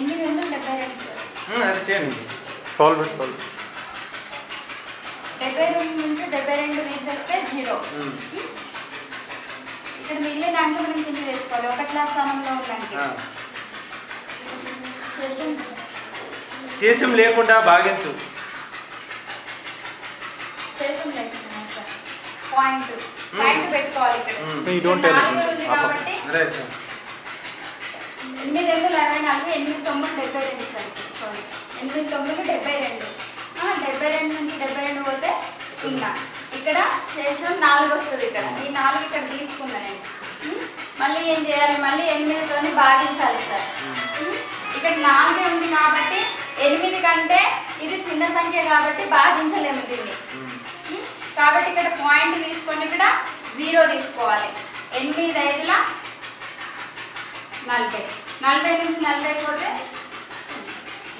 872 sir. అది చేయండి. Solve it solve. 72 నుంచి 72 తీసేస్తే 0. ఇక్కడ మిగిలిన దాంట్లో మనం కింద తెచ్చుకోవాలి. 1 స్థానంలో ఉందంటే శేషం లేకుండా భాగించు. శేషం లేకుండా సార్ పాయింట్ పెట్టుకోవాలి ఇక్కడ. ఉంది కాబట్టి 8 2 64 8 9 72 సార్. సారీ 8 9 72. 72 నుంచి 72 పోతే 0. ఇక్కడ శేషం 4 వస్తుంది. ఇక్కడ ఈ 4 ఇక్కడ తీసుకున్నా నేను. మళ్ళీ ఏం చేయాలి? మళ్ళీ 8తోని భాగించాలి సార్. ఇక్కడ 4 ఉంది కాబట్టి 8 కంటే ఇది చిన్న సంఖ్య కాబట్టి భాగించలేము దీన్ని. కాబట్టి ఇక్కడ పాయింట్ తీసుకొని ఇక్కడ 0 తీసుకోవాలి. 8 5ల 40. 40 నుంచి 40 పోతే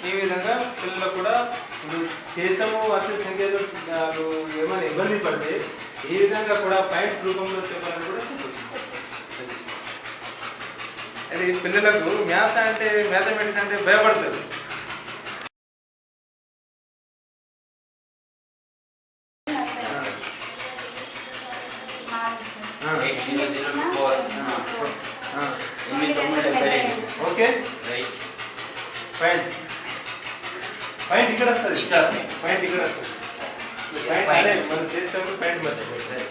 ఈ విధంగా పిల్లలకు కూడా శేషము వచ్చే సంఖ్యలు ఏమైనా ఇబ్బంది పడితే ఈ విధంగా కూడా పాయింట్ రూపంలో చెప్పాలని కూడా చెప్పచ్చు. అది పిల్లలకు మ్యాథ్స్ అంటే మ్యాథమెటిక్స్ అంటే భయపడుతుంది. ఓకే పాయింట్ ఇక్కడ వస్తుంది. పాయింట్ ఇక్కడ వస్తుంది. పాయింట్ మనం చేసేటప్పుడు పాయింట్ మర్చిపోతుంది.